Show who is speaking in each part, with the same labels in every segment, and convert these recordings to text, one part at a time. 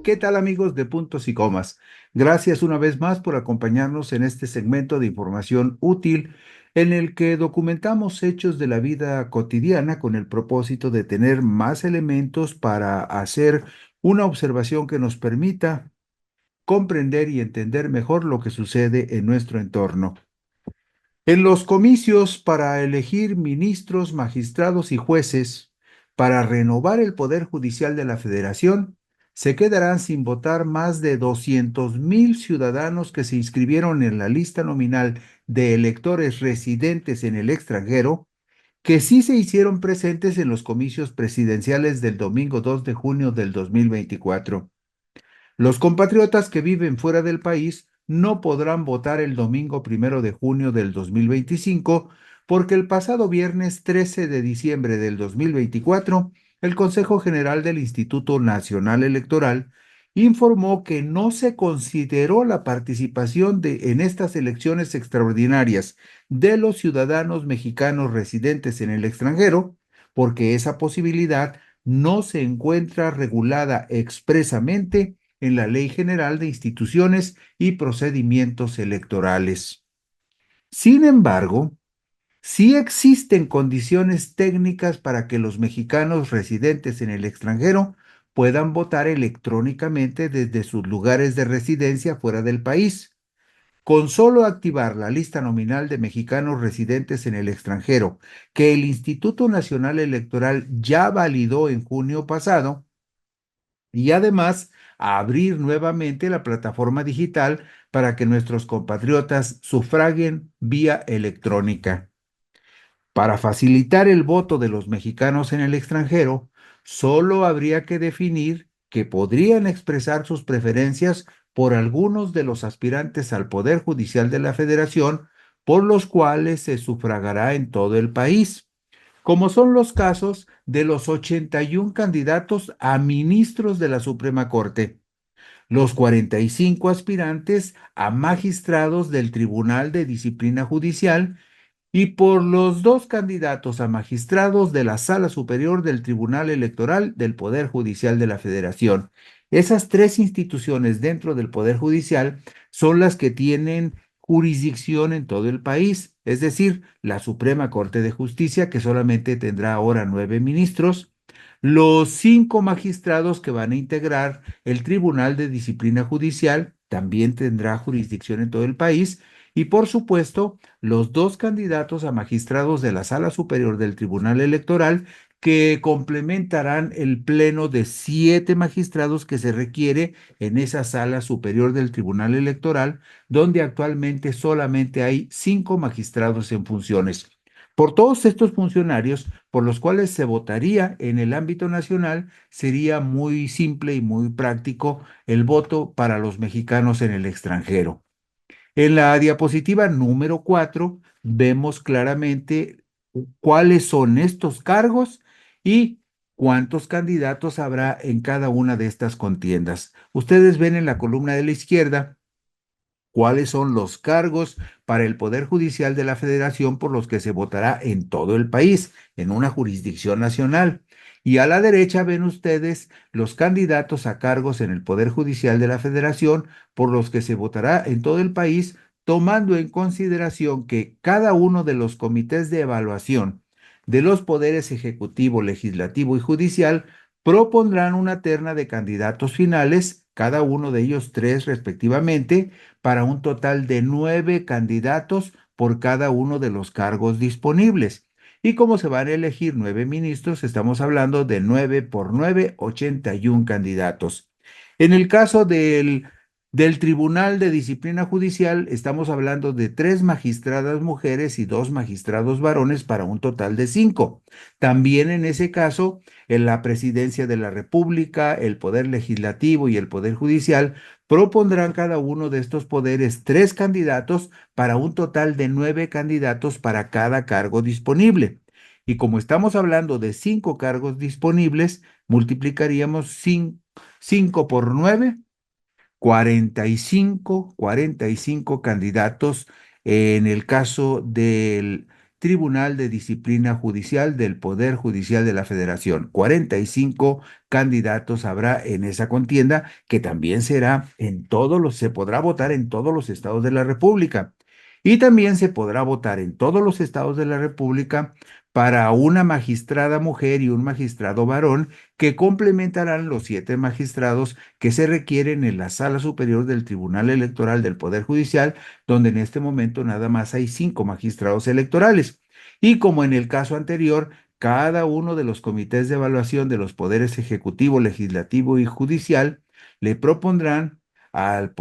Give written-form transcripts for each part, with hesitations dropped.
Speaker 1: ¿Qué tal amigos de Puntos y Comas? Gracias una vez más por acompañarnos en este segmento de información útil en el que documentamos hechos de la vida cotidiana con el propósito de tener más elementos para hacer una observación que nos permita comprender y entender mejor lo que sucede en nuestro entorno. En los comicios para elegir ministros, magistrados y jueces para renovar el Poder Judicial de la Federación, se quedarán sin votar más de 200,000 ciudadanos que se inscribieron en la lista nominal de electores residentes en el extranjero, que sí se hicieron presentes en los comicios presidenciales del domingo 2 de junio del 2024. Los compatriotas que viven fuera del país no podrán votar el domingo 1 de junio del 2025 porque el pasado viernes 13 de diciembre del 2024, el Consejo General del Instituto Nacional Electoral informó que no se consideró la participación en estas elecciones extraordinarias de los ciudadanos mexicanos residentes en el extranjero, porque esa posibilidad no se encuentra regulada expresamente en la Ley General de Instituciones y Procedimientos Electorales. Sin embargo, sí existen condiciones técnicas para que los mexicanos residentes en el extranjero puedan votar electrónicamente desde sus lugares de residencia fuera del país. Con solo activar la lista nominal de mexicanos residentes en el extranjero, que el Instituto Nacional Electoral ya validó en junio pasado, y además a abrir nuevamente la plataforma digital para que nuestros compatriotas sufraguen vía electrónica. Para facilitar el voto de los mexicanos en el extranjero, solo habría que definir que podrían expresar sus preferencias por algunos de los aspirantes al Poder Judicial de la Federación, por los cuales se sufragará en todo el país, como son los casos de los 81 candidatos a ministros de la Suprema Corte, los 45 aspirantes a magistrados del Tribunal de Disciplina Judicial y por los dos candidatos a magistrados de la Sala Superior del Tribunal Electoral del Poder Judicial de la Federación. Esas tres instituciones dentro del Poder Judicial son las que tienen jurisdicción en todo el país, es decir, la Suprema Corte de Justicia, que solamente tendrá ahora 9 ministros, los 5 magistrados que van a integrar el Tribunal de Disciplina Judicial, también tendrá jurisdicción en todo el país, y por supuesto, los dos candidatos a magistrados de la Sala Superior del Tribunal Electoral, que complementarán el pleno de 7 magistrados que se requiere en esa Sala Superior del Tribunal Electoral, donde actualmente solamente hay 5 magistrados en funciones. Por todos estos funcionarios por los cuales se votaría en el ámbito nacional, sería muy simple y muy práctico el voto para los mexicanos en el extranjero. En la diapositiva número 4 vemos claramente cuáles son estos cargos y cuántos candidatos habrá en cada una de estas contiendas. Ustedes ven en la columna de la izquierda cuáles son los cargos para el Poder Judicial de la Federación por los que se votará en todo el país, en una jurisdicción nacional. Y a la derecha ven ustedes los candidatos a cargos en el Poder Judicial de la Federación por los que se votará en todo el país, tomando en consideración que cada uno de los comités de evaluación de los poderes ejecutivo, legislativo y judicial propondrán una terna de candidatos finales, cada uno de ellos tres respectivamente, para un total de 9 candidatos por cada uno de los cargos disponibles. Y como se van a elegir 9 ministros, estamos hablando de 9 por 9, 81 candidatos. En el caso del Tribunal de Disciplina Judicial, estamos hablando de 3 magistradas mujeres y 2 magistrados varones para un total de 5. También en ese caso, en la Presidencia de la República, el Poder Legislativo y el Poder Judicial propondrán cada uno de estos poderes 3 candidatos para un total de 9 candidatos para cada cargo disponible. Y como estamos hablando de 5 cargos disponibles, multiplicaríamos 5 por 9, 45 candidatos en el caso Tribunal de Disciplina Judicial del Poder Judicial de la Federación. 45 candidatos habrá en esa contienda, que también será se podrá votar en todos los estados de la República. Y también se podrá votar en todos los estados de la República para una magistrada mujer y un magistrado varón que complementarán los 7 magistrados que se requieren en la Sala Superior del Tribunal Electoral del Poder Judicial, donde en este momento nada más hay 5 magistrados electorales. Y como en el caso anterior, cada uno de los comités de evaluación de los poderes ejecutivo, legislativo y judicial le propondrán a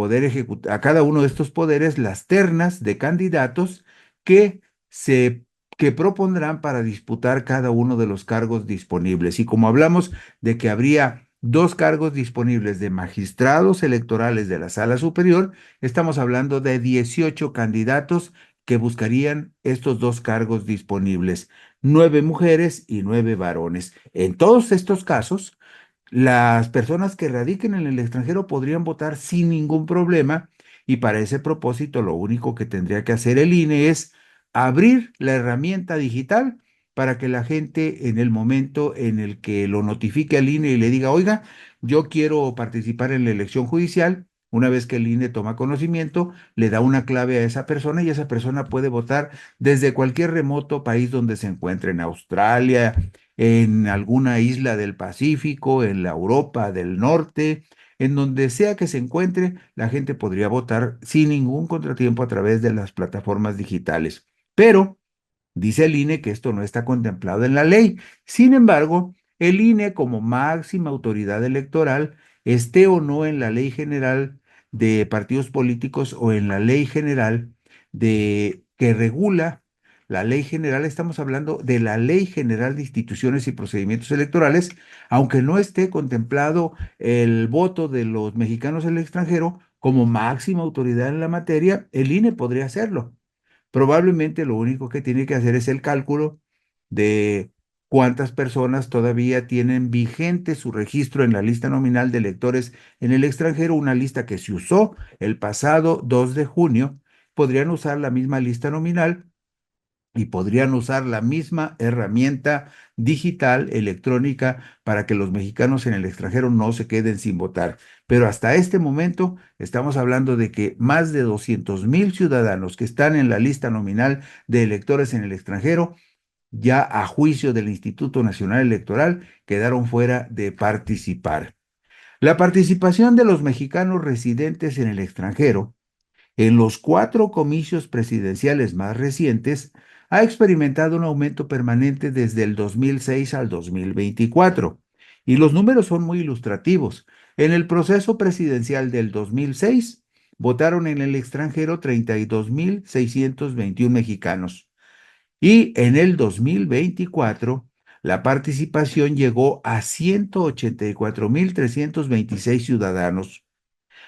Speaker 1: cada uno de estos poderes las ternas de candidatos que se que propondrán para disputar cada uno de los cargos disponibles. Y como hablamos de que habría 2 cargos disponibles de magistrados electorales de la Sala Superior, estamos hablando de 18 candidatos que buscarían estos 2 cargos disponibles, 9 mujeres y 9 varones. En todos estos casos, las personas que radiquen en el extranjero podrían votar sin ningún problema, y para ese propósito lo único que tendría que hacer el INE es abrir la herramienta digital para que la gente, en el momento en el que lo notifique al INE y le diga, oiga, yo quiero participar en la elección judicial, una vez que el INE toma conocimiento, le da una clave a esa persona y esa persona puede votar desde cualquier remoto país donde se encuentre, en Australia, en alguna isla del Pacífico, en la Europa del Norte, en donde sea que se encuentre, la gente podría votar sin ningún contratiempo a través de las plataformas digitales. Pero dice el INE que esto no está contemplado en la ley. Sin embargo, el INE, como máxima autoridad electoral, esté o no en la Ley General de Partidos Políticos o en la Ley General de que regula la Ley General, estamos hablando de la Ley General de Instituciones y Procedimientos Electorales, aunque no esté contemplado el voto de los mexicanos en el extranjero, como máxima autoridad en la materia, el INE podría hacerlo. Probablemente lo único que tiene que hacer es el cálculo de cuántas personas todavía tienen vigente su registro en la lista nominal de electores en el extranjero, una lista que se usó el pasado 2 de junio. Podrían usar la misma lista nominal y podrían usar la misma herramienta digital electrónica para que los mexicanos en el extranjero no se queden sin votar. Pero hasta este momento estamos hablando de que más de 200,000 ciudadanos que están en la lista nominal de electores en el extranjero, ya a juicio del Instituto Nacional Electoral, quedaron fuera de participar. La participación de los mexicanos residentes en el extranjero en los 4 comicios presidenciales más recientes, ha experimentado un aumento permanente desde el 2006 al 2024. Y los números son muy ilustrativos. En el proceso presidencial del 2006, votaron en el extranjero 32,621 mexicanos. Y en el 2024, la participación llegó a 184,326 ciudadanos.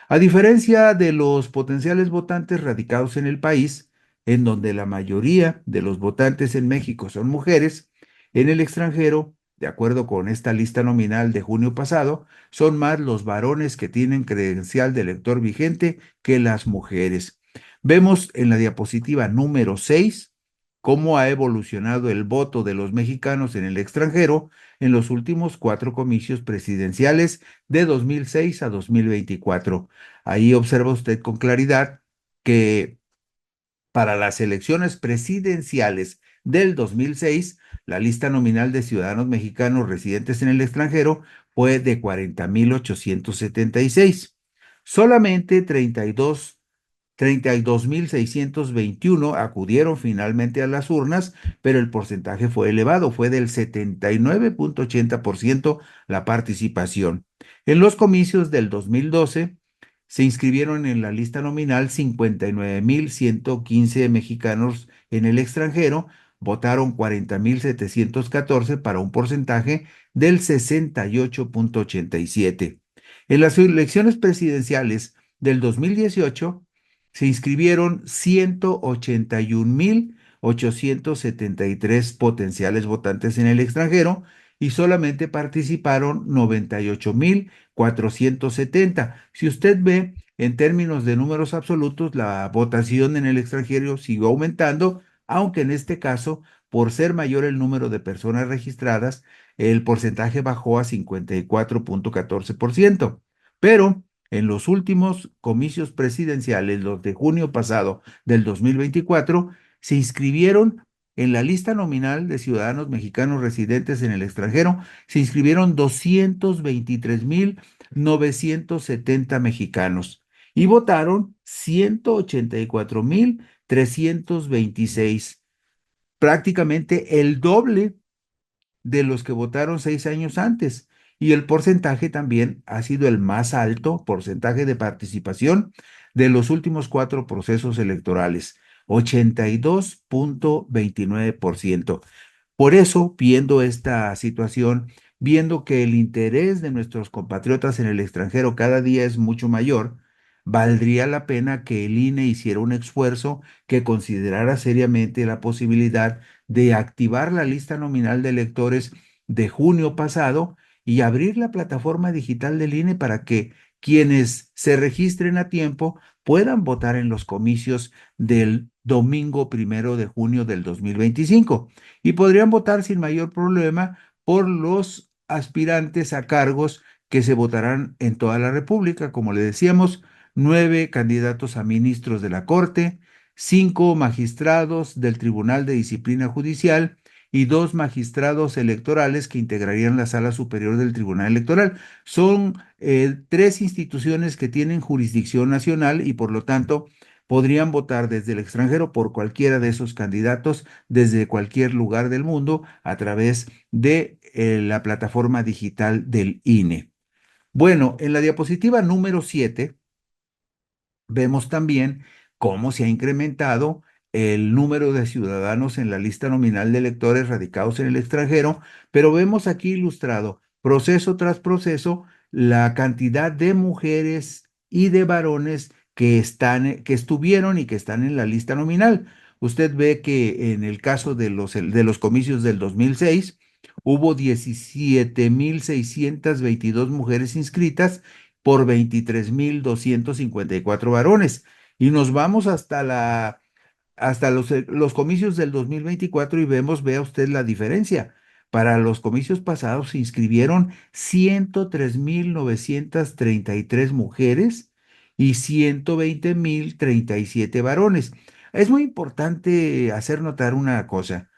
Speaker 1: A diferencia de los potenciales votantes radicados en el país, en donde la mayoría de los votantes en México son mujeres, en el extranjero, de acuerdo con esta lista nominal de junio pasado, son más los varones que tienen credencial de elector vigente que las mujeres. Vemos en la diapositiva número 6 cómo ha evolucionado el voto de los mexicanos en el extranjero en los últimos 4 comicios presidenciales de 2006 a 2024. Ahí observa usted con claridad que para las elecciones presidenciales del 2006, la lista nominal de ciudadanos mexicanos residentes en el extranjero fue de 40,876. Solamente 32,621 acudieron finalmente a las urnas, pero el porcentaje fue elevado, fue del 79,80% la participación. En los comicios del 2012 se inscribieron en la lista nominal 59,115 mexicanos en el extranjero, votaron 40,714 para un porcentaje del 68,87. En las elecciones presidenciales del 2018 se inscribieron 181,873 potenciales votantes en el extranjero y solamente participaron 98,470. Si usted ve en términos de números absolutos, la votación en el extranjero siguió aumentando aunque en este caso, por ser mayor el número de personas registradas, el porcentaje bajó a 54.14%. Pero en los últimos comicios presidenciales, los de junio pasado del 2024, se inscribieron en la lista nominal de ciudadanos mexicanos residentes en el extranjero, se inscribieron 223,970 mexicanos y votaron 184,326, prácticamente el doble de los que votaron 6 años antes. Y el porcentaje también ha sido el más alto porcentaje de participación de los últimos 4 procesos electorales, 82.29%. Por eso, viendo esta situación, viendo que el interés de nuestros compatriotas en el extranjero cada día es mucho mayor, valdría la pena que el INE hiciera un esfuerzo, que considerara seriamente la posibilidad de activar la lista nominal de electores de junio pasado y abrir la plataforma digital del INE para que quienes se registren a tiempo puedan votar en los comicios del domingo 1 de junio del 2025 y podrían votar sin mayor problema por los aspirantes a cargos que se votarán en toda la República. Como le decíamos, 9 candidatos a ministros de la Corte, 5 magistrados del Tribunal de Disciplina Judicial y 2 magistrados electorales que integrarían la Sala Superior del Tribunal Electoral. Son 3 instituciones que tienen jurisdicción nacional y por lo tanto podrían votar desde el extranjero por cualquiera de esos candidatos desde cualquier lugar del mundo a través de la plataforma digital del INE. Bueno, en la diapositiva número 7 vemos también cómo se ha incrementado el número de ciudadanos en la lista nominal de electores radicados en el extranjero, pero vemos aquí ilustrado, proceso tras proceso, la cantidad de mujeres y de varones que estuvieron y que están en la lista nominal. Usted ve que en el caso de los comicios del 2006, hubo 17,622 mujeres inscritas por 23,254 varones. Y nos vamos hasta los comicios del 2024 y vea usted la diferencia. Para los comicios pasados se inscribieron 103,933 mujeres y 120,037 varones. Es muy importante hacer notar una cosa.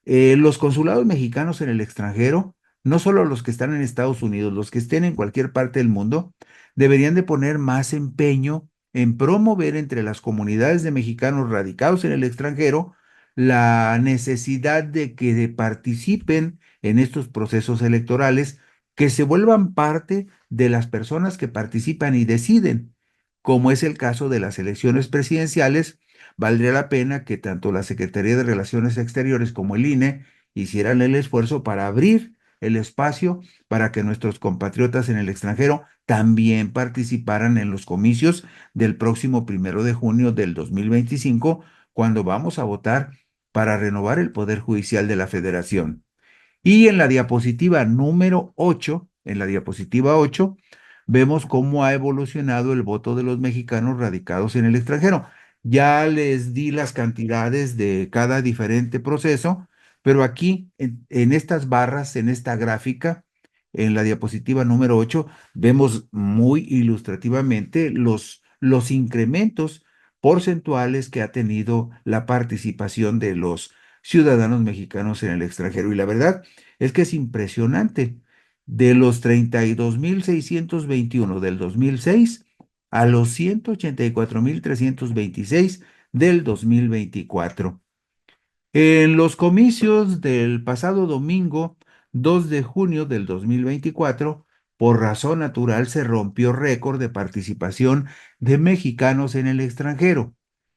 Speaker 1: Los consulados mexicanos en el extranjero, no solo los que están en Estados Unidos, los que estén en cualquier parte del mundo, deberían de poner más empeño en promover entre las comunidades de mexicanos radicados en el extranjero la necesidad de que participen en estos procesos electorales, que se vuelvan parte de las personas que participan y deciden, como es el caso de las elecciones presidenciales. Valdría la pena que tanto la Secretaría de Relaciones Exteriores como el INE hicieran el esfuerzo para abrir el espacio para que nuestros compatriotas en el extranjero también participaran en los comicios del próximo 1 de junio del 2025, cuando vamos a votar para renovar el Poder Judicial de la Federación. Y en la diapositiva número 8, vemos cómo ha evolucionado el voto de los mexicanos radicados en el extranjero. Ya les di las cantidades de cada diferente proceso, pero aquí en estas barras, en esta gráfica, en la diapositiva número 8, vemos muy ilustrativamente los incrementos porcentuales que ha tenido la participación de los ciudadanos mexicanos en el extranjero. Y la verdad es que es impresionante. De los 32,621 del 2006 a los 184,326 del 2024. En los comicios del pasado domingo 2 de junio del 2024, por razón natural se rompió récord de participación de mexicanos en el extranjero.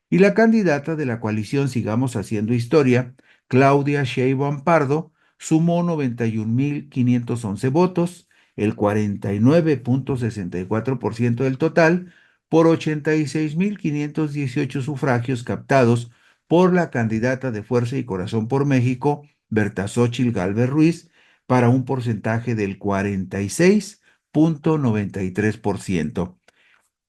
Speaker 1: Y la candidata de la coalición Sigamos Haciendo Historia, Claudia Sheinbaum Pardo, sumó 91,511 votos, el 49.64% del total, por 86,518 sufragios captados por la candidata de Fuerza y Corazón por México, Berta Xóchitl Gálvez Ruiz, para un porcentaje del 46.93%.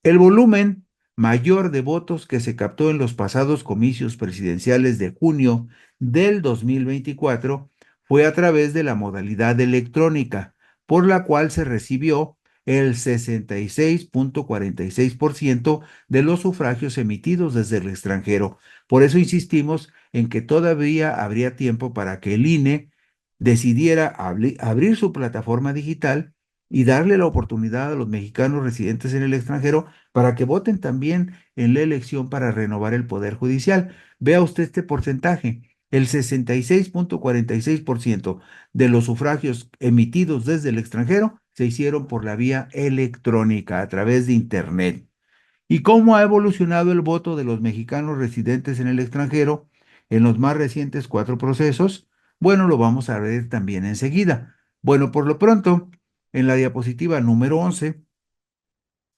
Speaker 1: El volumen mayor de votos que se captó en los pasados comicios presidenciales de junio del 2024 fue a través de la modalidad electrónica, por la cual se recibió el 66.46% de los sufragios emitidos desde el extranjero. Por eso insistimos en que todavía habría tiempo para que el INE decidiera abrir su plataforma digital y darle la oportunidad a los mexicanos residentes en el extranjero para que voten también en la elección para renovar el Poder Judicial. Vea usted este porcentaje. El 66.46% de los sufragios emitidos desde el extranjero se hicieron por la vía electrónica, a través de Internet. ¿Y cómo ha evolucionado el voto de los mexicanos residentes en el extranjero en los más recientes 4 procesos? Bueno, lo vamos a ver también enseguida. Bueno, por lo pronto, en la diapositiva número 11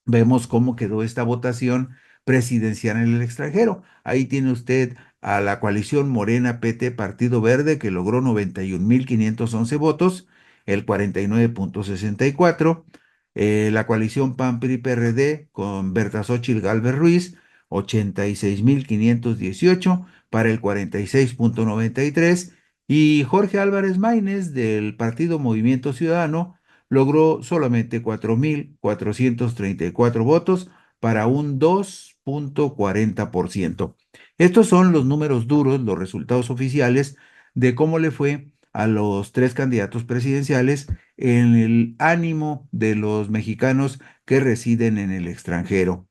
Speaker 1: vemos cómo quedó esta votación presidencial en el extranjero. Ahí tiene usted a la coalición Morena PT Partido Verde, que logró 91.511 votos, el 49.64. La coalición PAN PRI PRD con Berta Xóchitl Gálvez Ruiz, 86.518 para el 46.93. Y Jorge Álvarez Maínez del Partido Movimiento Ciudadano logró solamente 4.434 votos para un 2.40%. Estos son los números duros, los resultados oficiales de cómo le fue a los 3 candidatos presidenciales en el ánimo de los mexicanos que residen en el extranjero.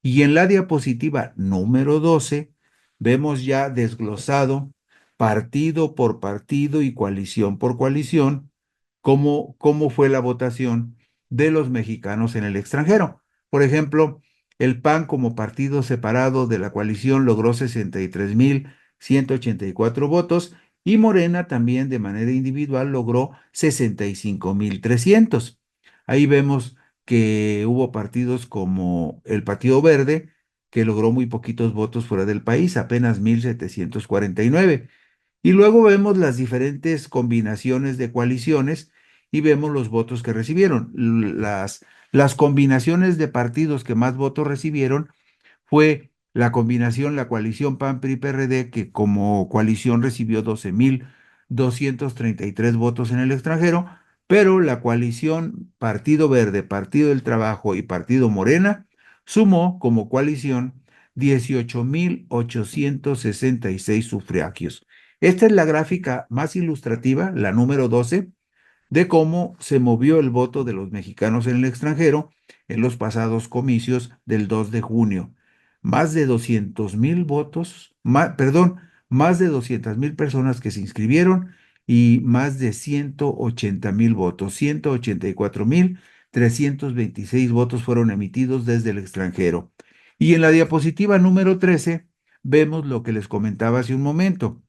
Speaker 1: Y en la diapositiva número 12 vemos ya desglosado partido por partido y coalición por coalición cómo fue la votación de los mexicanos en el extranjero. Por ejemplo, el PAN como partido separado de la coalición logró 63.184 votos y Morena también de manera individual logró 65.300. Ahí vemos que hubo partidos como el Partido Verde, que logró muy poquitos votos fuera del país, apenas 1.749. Y luego vemos las diferentes combinaciones de coaliciones y vemos los votos que recibieron. Las combinaciones de partidos que más votos recibieron fue la combinación, la coalición PAN-PRI-PRD, que como coalición recibió 12.233 votos en el extranjero, pero la coalición Partido Verde, Partido del Trabajo y Partido Morena sumó como coalición 18.866 sufragios. Esta es la gráfica más ilustrativa, la número 12, de cómo se movió el voto de los mexicanos en el extranjero en los pasados comicios del 2 de junio. Más de 200.000 votos, perdón, más de 200.000 personas que se inscribieron y más de 180.000 votos, 184.326 votos fueron emitidos desde el extranjero. Y en la diapositiva número 13 vemos lo que les comentaba hace un momento,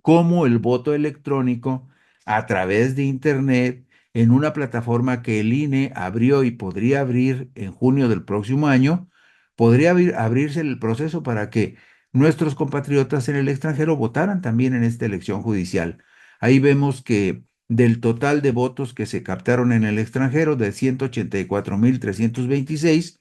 Speaker 1: cómo el voto electrónico a través de Internet en una plataforma que el INE abrió y podría abrir en junio del próximo año, podría abrirse el proceso para que nuestros compatriotas en el extranjero votaran también en esta elección judicial. Ahí vemos que del total de votos que se captaron en el extranjero, de 184.326,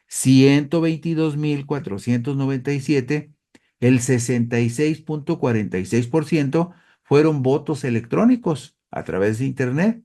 Speaker 1: 122.497, el 66.46% fueron votos electrónicos a través de Internet.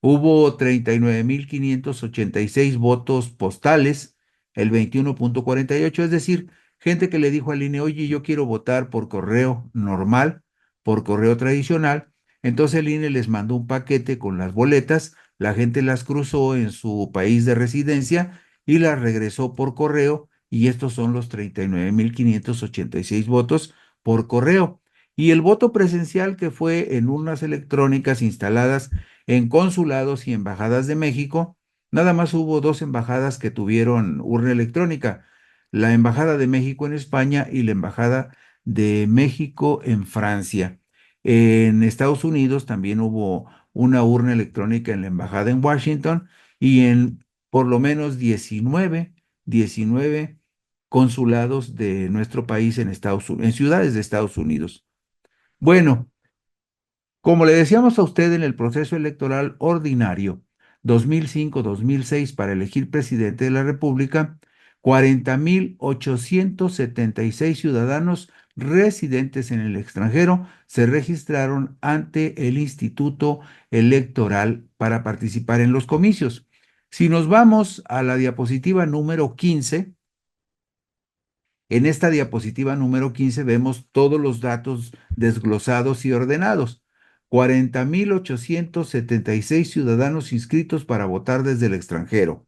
Speaker 1: Hubo 39.586 votos postales, el 21.48, es decir, gente que le dijo al INE, oye, yo quiero votar por correo normal, por correo tradicional. Entonces el INE les mandó un paquete con las boletas, la gente las cruzó en su país de residencia y las regresó por correo, y estos son los 39.586 votos por correo. Y el voto presencial, que fue en urnas electrónicas instaladas en consulados y embajadas de México, nada más hubo 2 embajadas que tuvieron urna electrónica, la Embajada de México en España y la Embajada de México en Francia. En Estados Unidos también hubo una urna electrónica en la Embajada en Washington y en por lo menos 19 consulados de nuestro país en en ciudades de Estados Unidos. Bueno, como le decíamos a usted en el proceso electoral ordinario 2005-2006 para elegir presidente de la República, 40,876 ciudadanos residentes en el extranjero se registraron ante el Instituto Electoral para participar en los comicios. Si nos vamos a la diapositiva número 15, en esta diapositiva número 15 vemos todos los datos desglosados y ordenados. 40,876 ciudadanos inscritos para votar desde el extranjero.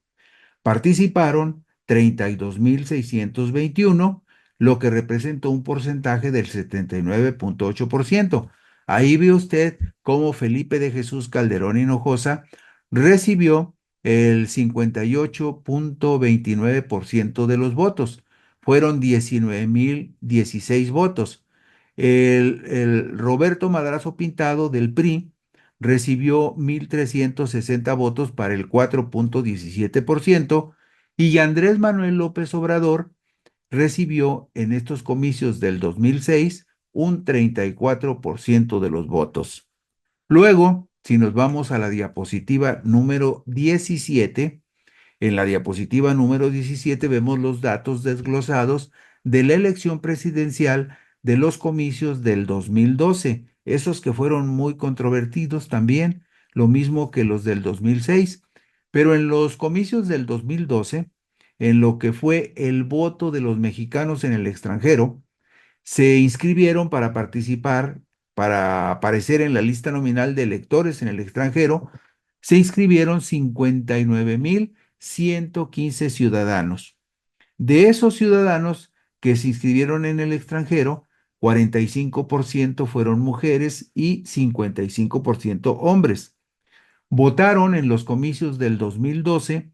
Speaker 1: Participaron 32,621, lo que representó un porcentaje del 79,8%. Ahí ve usted cómo Felipe de Jesús Calderón Hinojosa recibió el 58,29% de los votos. Fueron 19,016 votos. El Roberto Madrazo Pintado del PRI recibió 1,360 votos para el 4,17% y Andrés Manuel López Obrador recibió en estos comicios del 2006 un 34% de los votos. Luego, si nos vamos a la diapositiva número 17, en la diapositiva número 17 vemos los datos desglosados de la elección presidencial de los comicios del 2012, esos que fueron muy controvertidos también, lo mismo que los del 2006. Pero en los comicios del 2012, en lo que fue el voto de los mexicanos en el extranjero, se inscribieron para participar, para aparecer en la lista nominal de electores en el extranjero, se inscribieron 59,115 ciudadanos. De esos ciudadanos que se inscribieron en el extranjero, 45% fueron mujeres y 55% hombres. Votaron en los comicios del 2012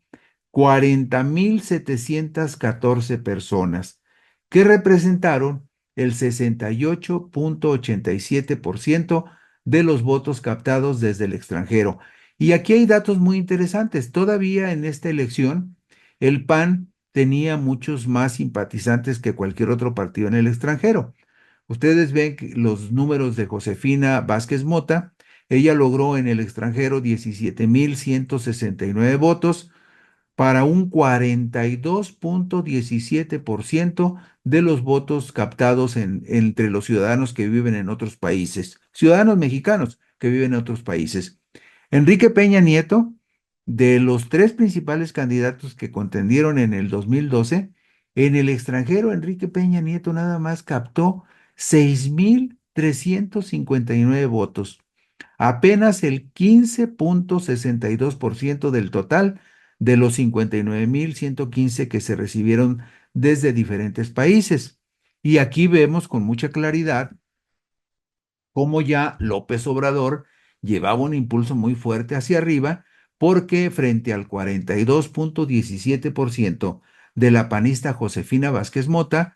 Speaker 1: 40,714 personas, que representaron el 68,87% de los votos captados desde el extranjero. Y aquí hay datos muy interesantes. Todavía en esta elección, el PAN tenía muchos más simpatizantes que cualquier otro partido en el extranjero. Ustedes ven que los números de Josefina Vázquez Mota. Ella logró en el extranjero 17,169 votos para un 42,17% de los votos captados entre los ciudadanos que viven en otros países, ciudadanos mexicanos que viven en otros países. Enrique Peña Nieto, de los tres principales candidatos que contendieron en el 2012, en el extranjero, Enrique Peña Nieto nada más captó 6,359 votos, apenas el 15,62% del total de los 59,115 que se recibieron desde diferentes países. Y aquí vemos con mucha claridad cómo ya López Obrador llevaba un impulso muy fuerte hacia arriba, porque frente al 42,17% de la panista Josefina Vázquez Mota,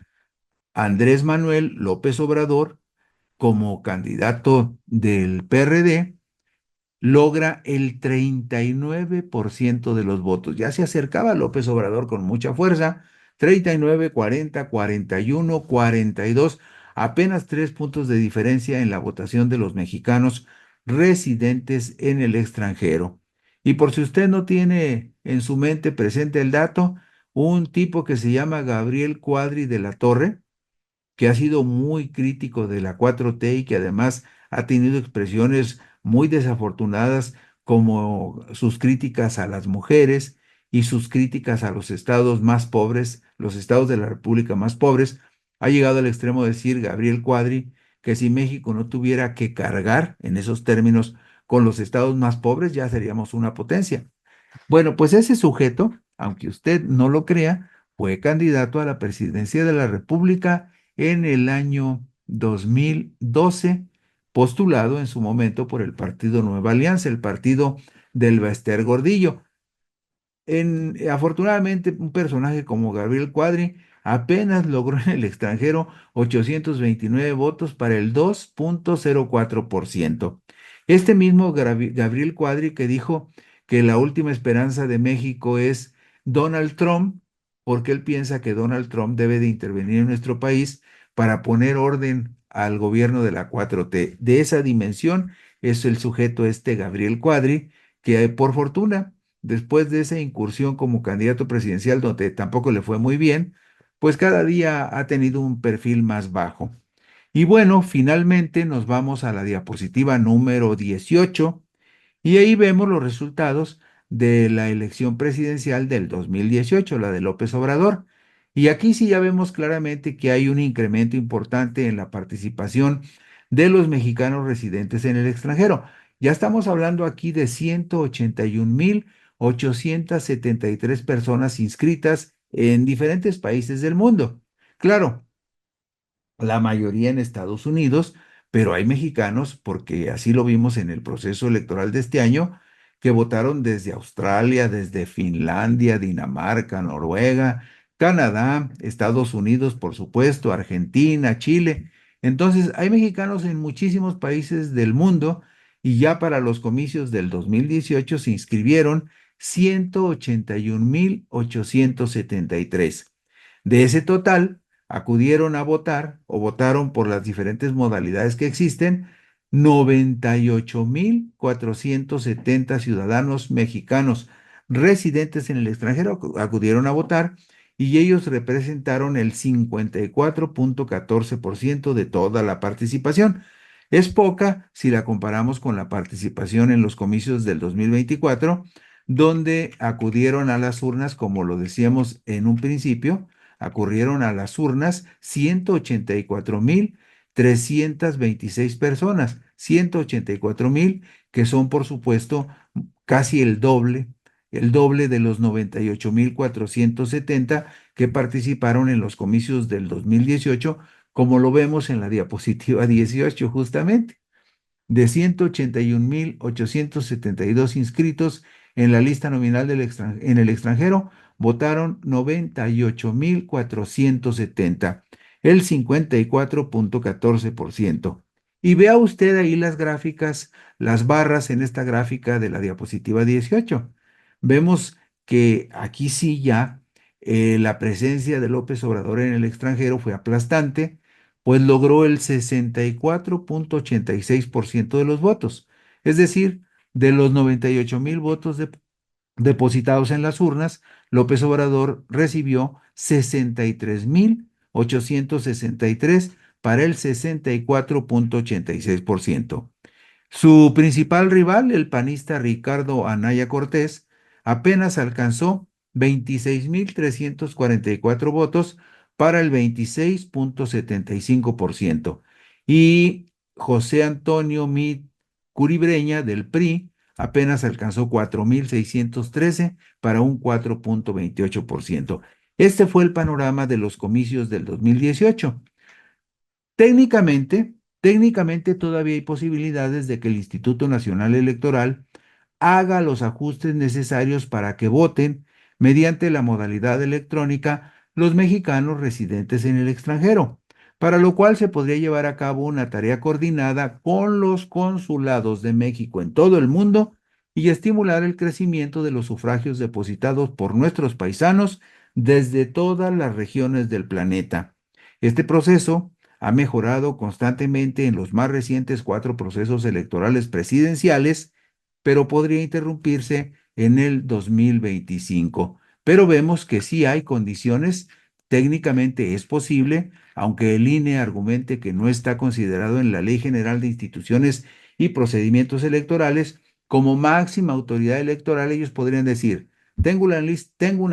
Speaker 1: Andrés Manuel López Obrador, como candidato del PRD, logra el 39% de los votos. Ya se acercaba López Obrador con mucha fuerza, 39, 40, 41, 42, apenas 3 puntos de diferencia en la votación de los mexicanos residentes en el extranjero. Y por si usted no tiene en su mente presente el dato, un tipo que se llama Gabriel Cuadri de la Torre, que ha sido muy crítico de la 4T y que además ha tenido expresiones muy desafortunadas, como sus críticas a las mujeres y sus críticas a los estados más pobres, los estados de la República más pobres. Ha llegado al extremo de decir Gabriel Cuadri que si México no tuviera que cargar en esos términos con los estados más pobres, ya seríamos una potencia. Bueno, pues ese sujeto, aunque usted no lo crea, fue candidato a la presidencia de la República en el año 2012, postulado en su momento por el Partido Nueva Alianza, el partido del Bester Gordillo. Afortunadamente, un personaje como Gabriel Cuadri apenas logró en el extranjero 829 votos para el 2,04%. Este mismo Gabriel Cuadri, que dijo que la última esperanza de México es Donald Trump, porque él piensa que Donald Trump debe de intervenir en nuestro país para poner orden al gobierno de la 4T. De esa dimensión es el sujeto este Gabriel Cuadri, que por fortuna después de esa incursión como candidato presidencial, donde tampoco le fue muy bien, pues cada día ha tenido un perfil más bajo. Y bueno, finalmente nos vamos a la diapositiva número 18 y ahí vemos los resultados de la elección presidencial del 2018, la de López Obrador. Y aquí sí ya vemos claramente que hay un incremento importante en la participación de los mexicanos residentes en el extranjero. Ya estamos hablando aquí de 181,873 personas inscritas en diferentes países del mundo. Claro, la mayoría en Estados Unidos, pero hay mexicanos, porque así lo vimos en el proceso electoral de este año, que votaron desde Australia, desde Finlandia, Dinamarca, Noruega, Canadá, Estados Unidos, por supuesto, Argentina, Chile. Entonces, hay mexicanos en muchísimos países del mundo y ya para los comicios del 2018 se inscribieron 181,873. De ese total, acudieron a votar o votaron por las diferentes modalidades que existen 98,470 ciudadanos mexicanos residentes en el extranjero acudieron a votar y ellos representaron el 54,14% de toda la participación. Es poca si la comparamos con la participación en los comicios del 2024, donde acudieron a las urnas, como lo decíamos en un principio, acurrieron a las urnas 184,326 personas, 184,000 que son por supuesto casi el doble de los 98,470 que participaron en los comicios del 2018, como lo vemos en la diapositiva 18 justamente. De 181,872 inscritos en la lista nominal en el extranjero, votaron 98,470, el 54,14%. Y vea usted ahí las gráficas, las barras en esta gráfica de la diapositiva 18. Vemos que aquí sí ya la presencia de López Obrador en el extranjero fue aplastante, pues logró el 64,86% de los votos. Es decir, de los 98,000 votos depositados en las urnas, López Obrador recibió 63,863 para el 64,86%. Su principal rival, el panista Ricardo Anaya Cortés, apenas alcanzó 26,344 votos para el 26,75%. Y José Antonio Meade Curibreña del PRI apenas alcanzó 4,613 para un 4,28%. Este fue el panorama de los comicios del 2018. Técnicamente todavía hay posibilidades de que el Instituto Nacional Electoral haga los ajustes necesarios para que voten mediante la modalidad electrónica los mexicanos residentes en el extranjero, para lo cual se podría llevar a cabo una tarea coordinada con los consulados de México en todo el mundo y estimular el crecimiento de los sufragios depositados por nuestros paisanos desde todas las regiones del planeta. Este proceso ha mejorado constantemente en los más recientes 4 procesos electorales presidenciales, pero podría interrumpirse en el 2025. Pero vemos que sí hay condiciones, técnicamente es posible, aunque el INE argumente que no está considerado en la Ley General de Instituciones y Procedimientos Electorales como máxima autoridad electoral. Ellos podrían decir, tengo una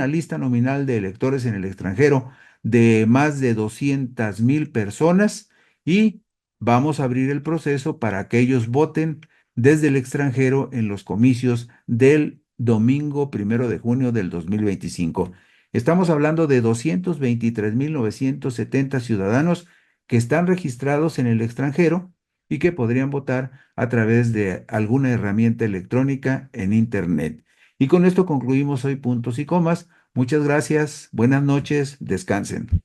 Speaker 1: lista nominal de electores en el extranjero de más de 200,000 personas y vamos a abrir el proceso para que ellos voten desde el extranjero en los comicios del domingo 1 de junio del 2025. Estamos hablando de 223,970 ciudadanos que están registrados en el extranjero y que podrían votar a través de alguna herramienta electrónica en Internet. Y con esto concluimos hoy puntos y comas. Muchas gracias, buenas noches, descansen.